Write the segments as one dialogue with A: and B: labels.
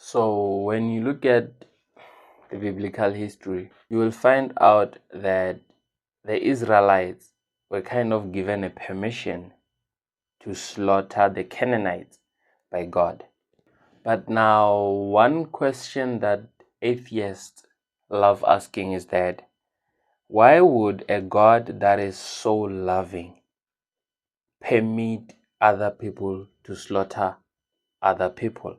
A: So when you look at the biblical history, you will find out that the Israelites were kind of given a permission to slaughter the Canaanites by God. But now, one question that atheists love asking is that why would a God that is so loving permit other people to slaughter other people?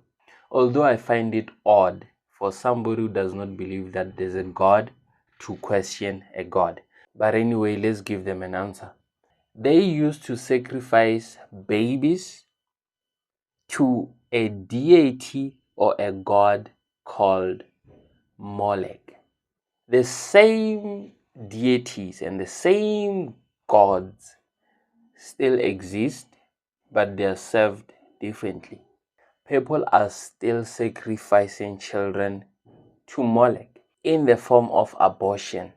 A: Although I find it odd for somebody who does not believe that there's a God to question a God. But anyway, let's give them an answer. They used to sacrifice babies to a deity or a god called Molech. The same deities and the same gods still exist, but they are served differently. People are still sacrificing children to Molech in the form of abortion.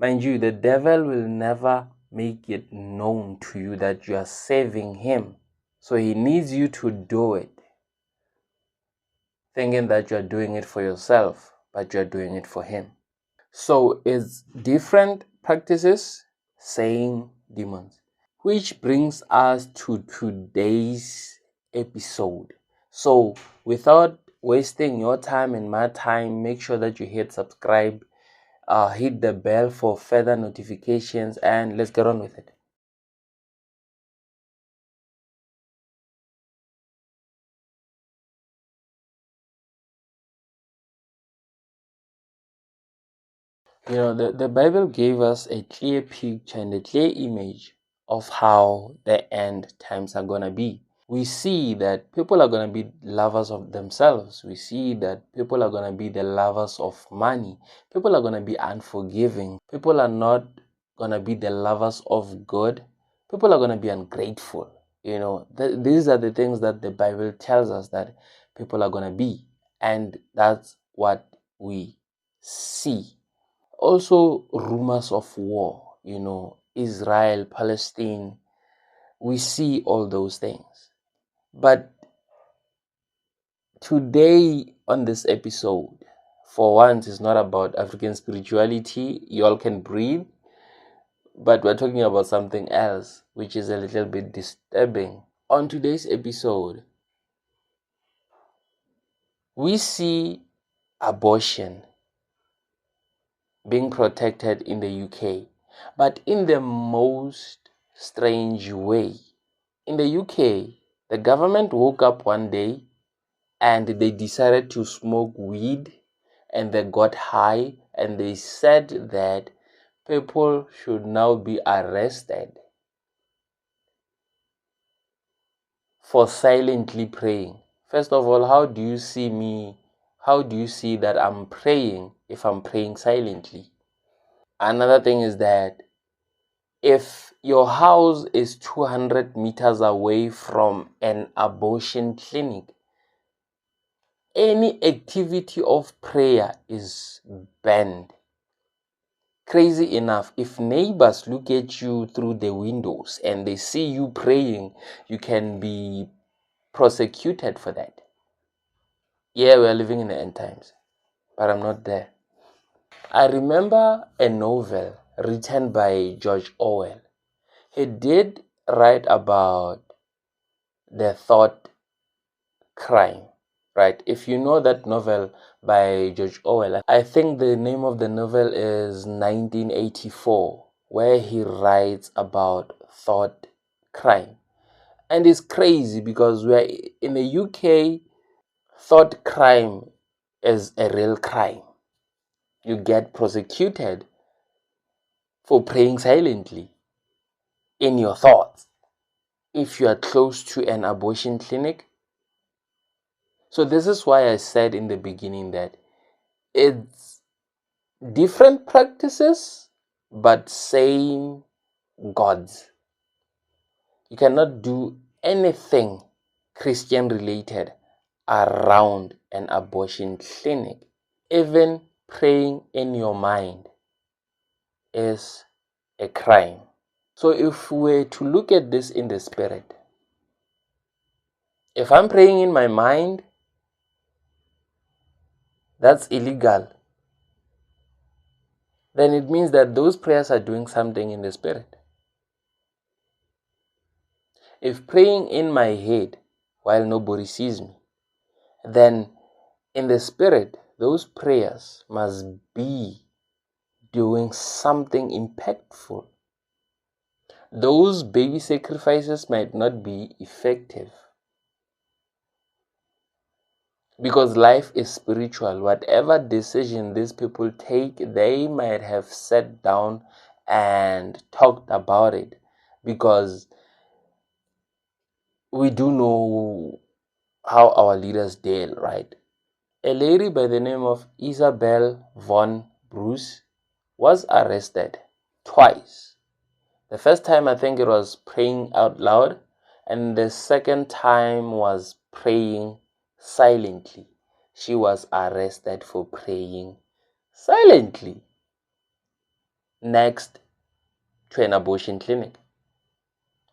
A: Mind you, the devil will never make it known to you that you are serving him. So he needs you to do it, thinking that you are doing it for yourself, but you are doing it for him. So it's different practices, same demons. Which brings us to today's episode. So without wasting your time and my time, make sure that you hit subscribe, hit the bell for further notifications, and let's get on with it. You know, the Bible gave us a clear picture and a clear image of how the end times are going to be. We see that people are going to be lovers of themselves. We see that people are going to be the lovers of money. People are going to be unforgiving. People are not going to be the lovers of good. People are going to be ungrateful. You know, these are the things that the Bible tells us that people are going to be. And that's what we see. Also, rumors of war, you know, Israel, Palestine, we see all those things. But today on this episode, for once, it's not about African spirituality. You all can breathe. But we're talking about something else, which is a little bit disturbing. On today's episode, we see abortion being protected in the UK, but in the most strange way. In the UK, the government woke up one day and they decided to smoke weed, and they got high, and they said that people should now be arrested for silently praying. First of all, how do you see me? How do you see that I'm praying if I'm praying silently? Another thing is that if your house is 200 meters away from an abortion clinic, any activity of prayer is banned. Crazy enough, if neighbors look at you through the windows and they see you praying, you can be prosecuted for that. Yeah, we are living in the end times, but I'm not there. I remember a novel written by George Orwell. He did write about the thought crime, right? If you know that novel by George Orwell, I think the name of the novel is 1984, where he writes about thought crime. And it's crazy because we're in the UK, thought crime is a real crime. You get prosecuted for praying silently in your thoughts if you are close to an abortion clinic. So this is why I said in the beginning that it's different practices but same gods. You cannot do anything Christian related around an abortion clinic. Even praying in your mind is a crime. So if we were to look at this in the spirit, if I'm praying in my mind, that's illegal, then it means that those prayers are doing something in the spirit. If praying in my head while nobody sees me, then in the spirit, those prayers must be doing something impactful. Those baby sacrifices might not be effective because life is spiritual. Whatever decision these people take, they might have sat down and talked about it, because we do know how our leaders deal, right? A lady by the name of Isabel von Bruce was arrested twice. The first time, I think it was praying out loud, and the second time was praying silently. She was arrested for praying silently next to an abortion clinic.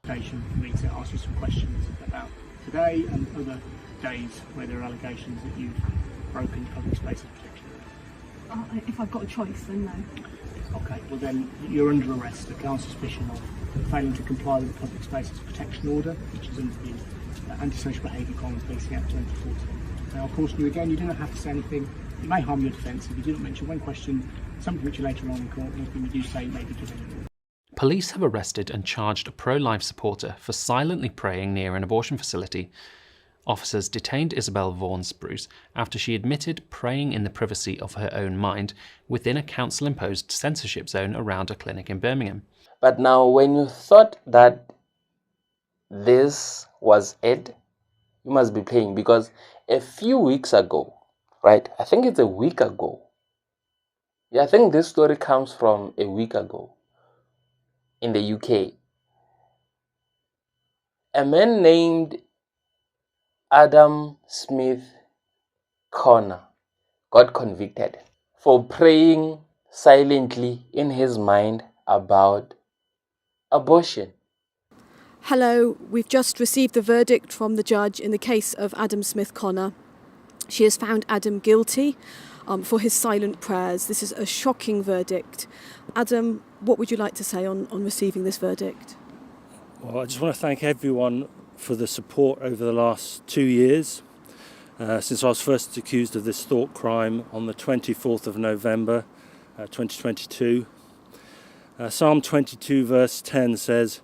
B: For me to ask you some questions about today and other days where there are allegations that you've broken public spaces protection.
C: If I've got a choice, then no.
B: Okay, well then you're under arrest on suspicion of failing to comply with the Public Spaces Protection Order, which is under the Antisocial Behaviour Crime Policing Act 2014. Now, of course, you do not have to say anything. It may harm your defence if you do not mention when questioned something which you later on in court, anything you do say may be given.
D: Police have arrested and charged a pro-life supporter for silently praying near an abortion facility. Officers detained Isabel Vaughan Bruce after she admitted praying in the privacy of her own mind within a council-imposed censorship zone around a clinic in Birmingham.
A: But now, when you thought that this was it, you must be praying, because a few weeks ago, right? I think it's a week ago. Yeah, I think this story comes from a week ago in the UK. A man named Adam Smith Connor got convicted for praying silently in his mind about abortion.
C: Hello, we've just received the verdict from the judge in the case of Adam Smith Connor. She has found Adam guilty for his silent prayers. This is a shocking verdict. Adam, what would you like to say on receiving this verdict?
E: Well, I just want to thank everyone for the support over the last 2 years, since I was first accused of this thought crime on the 24th of November 2022. Psalm 22 verse 10 says,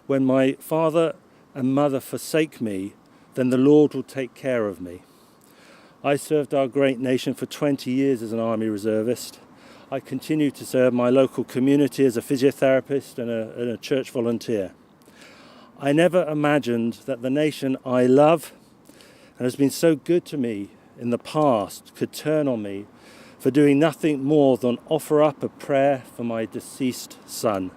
E: "When my father and mother forsake me, then the Lord will take care of me." I served our great nation for 20 years as an Army reservist. I continue to serve my local community as a physiotherapist and a church volunteer. I never imagined that the nation I love and has been so good to me in the past could turn on me for doing nothing more than offer up a prayer for my deceased son.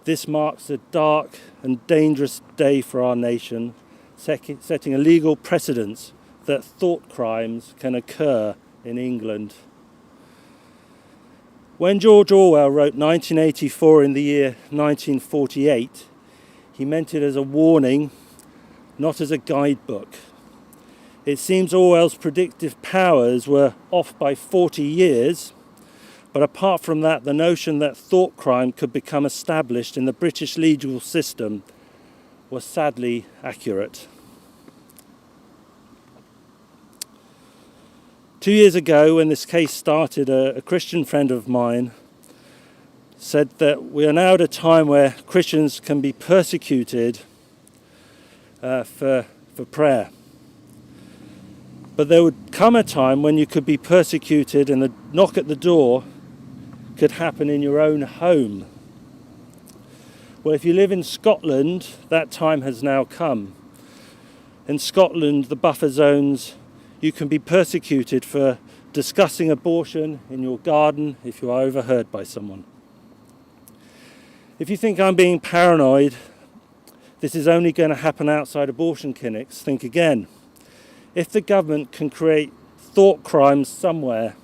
E: This marks a dark and dangerous day for our nation, setting a legal precedent that thought crimes can occur in England. When George Orwell wrote 1984 in the year 1948, he meant it as a warning, not as a guidebook. It seems Orwell's predictive powers were off by 40 years, but apart from that, the notion that thought crime could become established in the British legal system was sadly accurate. 2 years ago, when this case started, a Christian friend of mine said that we are now at a time where Christians can be persecuted for prayer. But there would come a time when you could be persecuted and the knock at the door could happen in your own home. Well, if you live in Scotland, that time has now come. In Scotland, the buffer zones, you can be persecuted for discussing abortion in your garden if you are overheard by someone. If you think I'm being paranoid, this is only going to happen outside abortion clinics, think again. If the government can create thought crimes somewhere,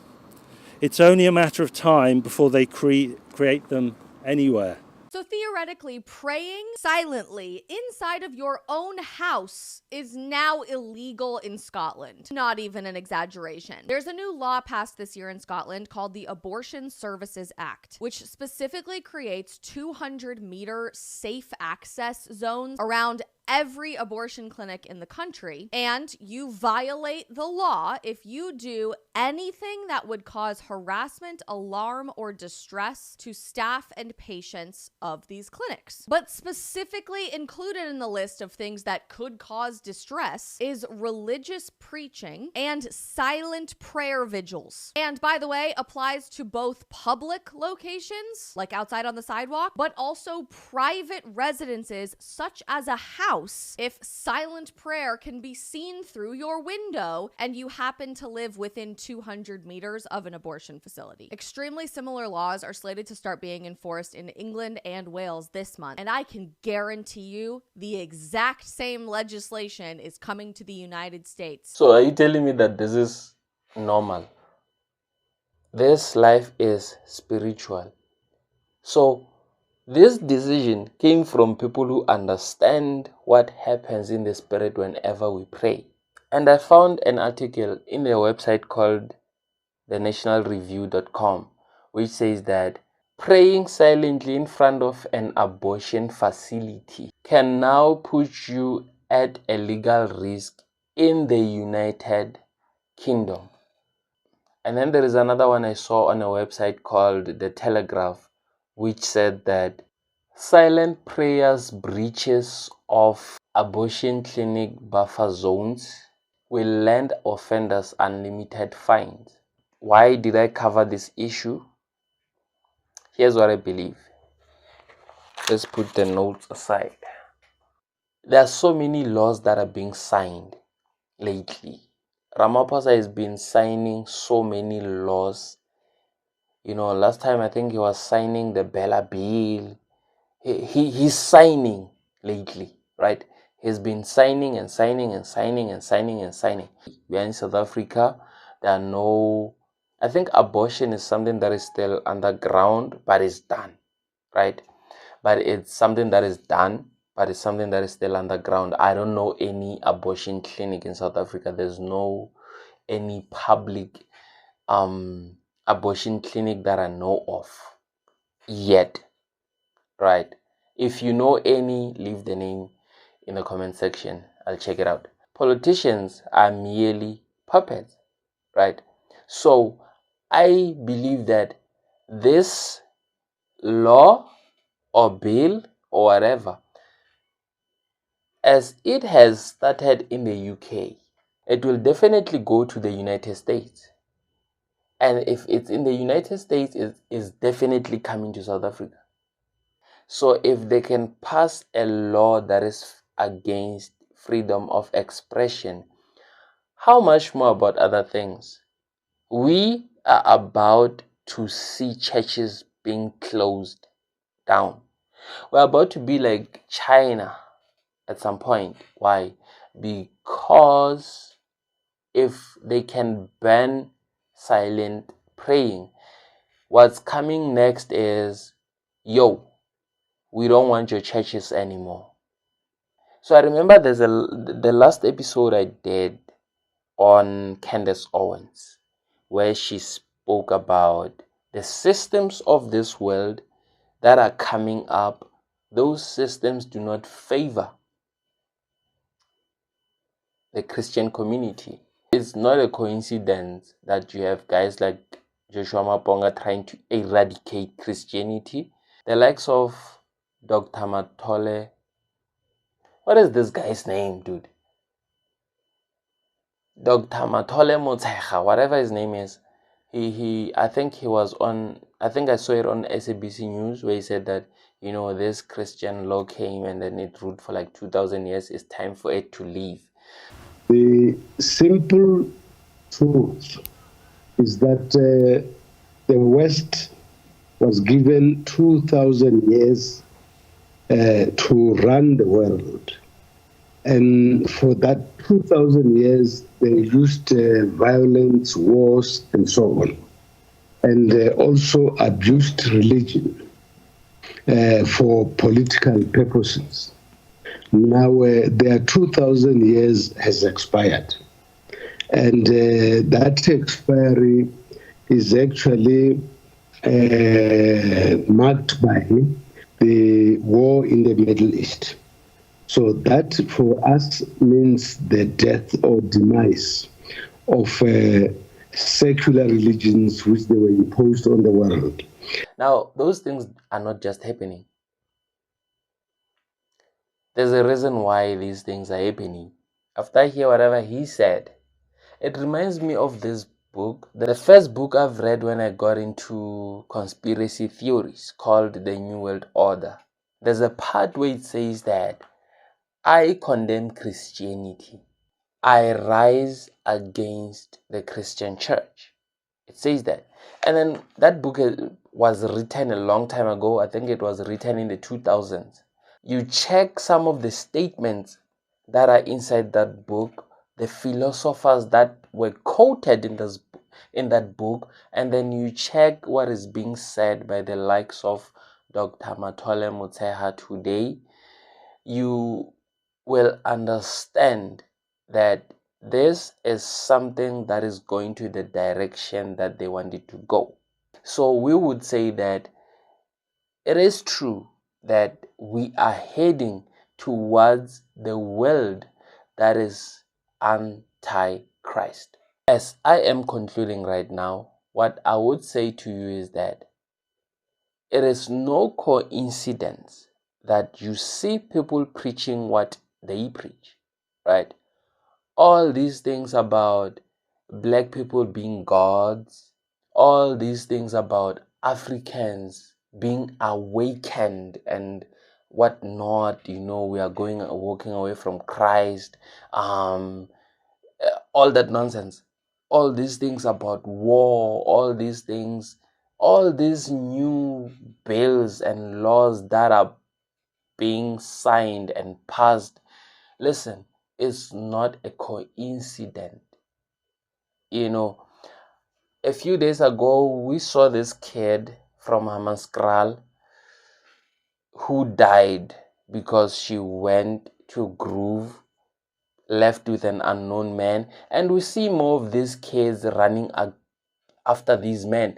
E: it's only a matter of time before they create them anywhere.
F: So theoretically, praying silently inside of your own house is now illegal in Scotland. Not even an exaggeration. There's a new law passed this year in Scotland called the Abortion Services Act, which specifically creates 200-meter safe access zones around every abortion clinic in the country, and you violate the law if you do anything that would cause harassment, alarm, or distress to staff and patients of these clinics. But specifically included in the list of things that could cause distress is religious preaching and silent prayer vigils. And by the way, applies to both public locations, like outside on the sidewalk, but also private residences such as a house if silent prayer can be seen through your window and you happen to live within 200 meters of an abortion facility. Extremely similar laws are slated to start being enforced in England and Wales this month, and I can guarantee you the exact same legislation is coming to the United States.
A: So are you telling me that this is normal? This life is spiritual. So this decision came from people who understand what happens in the spirit whenever we pray. And I found an article in a website called thenationalreview.com, which says that praying silently in front of an abortion facility can now put you at a legal risk in the United Kingdom. And then there is another one I saw on a website called The Telegraph, which said that silent prayers breaches of abortion clinic buffer zones will land offenders unlimited fines. Why did I cover this issue? Here's what I believe. Let's put the notes aside. There are so many laws that are being signed lately. Ramaphosa has been signing so many laws. You know, last time I think he was signing the Bella Bill. He's signing lately, right? He's been signing and signing and signing and signing and signing. We are in South Africa. There are no... I think abortion is something that is still underground, but it's done, right? But it's something that is done, but it's something that is still underground. I don't know any abortion clinic in South Africa. There's no any public abortion clinic that I know of yet, right? If you know any, leave the name in the comment section. I'll check it out. Politicians are merely puppets, right? So I believe that this law or bill or whatever, as it has started in the UK, it will definitely go to the United States. And if it's in the United States, it's definitely coming to South Africa. So if they can pass a law that is against freedom of expression, how much more about other things? We are about to see churches being closed down. We're about to be like China at some point. Why? Because if they can ban silent praying, what's coming next is, we don't want your churches anymore. So I remember the last episode I did on Candace Owens, where she spoke about the systems of this world that are coming up. Those systems do not favor the Christian community. It's not a coincidence that you have guys like Joshua Maponga trying to eradicate Christianity. The likes of Dr. Mathole. What is this guy's name, dude? Dr. Mathole Motshekga, whatever his name is. I think I saw it on SABC News where he said that, this Christian law came and then it ruled for like 2,000 years. It's time for it to leave.
G: The simple truth is that the West was given 2,000 years to run the world. And for that 2,000 years, they used violence, wars, and so on. And also abused religion. for political purposes. Now, their 2,000 years has expired, and that expiry is actually marked by the war in the Middle East. So that for us means the death or demise of secular religions which they were imposed on the world.
A: Now, those things are not just happening. There's a reason why these things are happening. After I hear whatever he said, it reminds me of this book, the first book I've read when I got into conspiracy theories, called The New World Order. There's a part where it says that I condemn Christianity. I rise against the Christian church. It says that. And then that book was written a long time ago. I think it was written in the 2000s. You check some of the statements that are inside that book, the philosophers that were quoted in that book, and then you check what is being said by the likes of Dr. Mathole Motshekga today, you will understand that this is something that is going to the direction that they want it to go. So we would say that it is true that we are heading towards the world that is anti-Christ. As I am concluding right now, what I would say to you is that it is no coincidence that you see people preaching what they preach, right? All these things about black people being gods, all these things about Africans being awakened and whatnot, we are walking away from Christ, all that nonsense, all these things about war, all these things, all these new bills and laws that are being signed and passed. Listen, it's not a coincidence. A few days ago, we saw this kid from Hamaskral who died because she went to Groove, left with an unknown man. And we see more of these kids running after these men.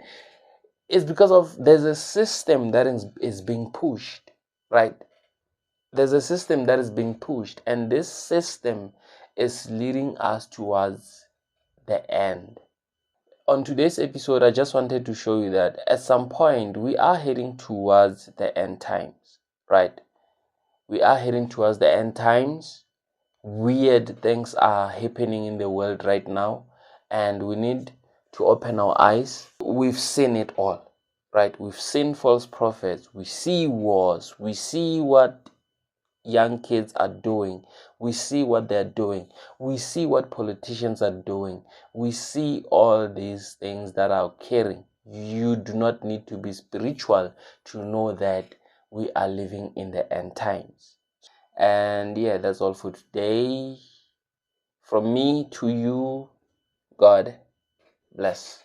A: It's because there's a system that is being pushed, right? There's a system that is being pushed, and this system is leading us towards the end. On today's episode, I just wanted to show you that at some point we are heading towards the end times, right? We are heading towards the end times. Weird things are happening in the world right now, and we need to open our eyes. We've seen it all, right? We've seen false prophets. We see wars. We see what young kids are doing. We see what they're doing. We see what politicians are doing. We see all these things that are occurring. You do not need to be spiritual to know that we are living in the end times. And yeah, that's all for today. From me to you, God bless.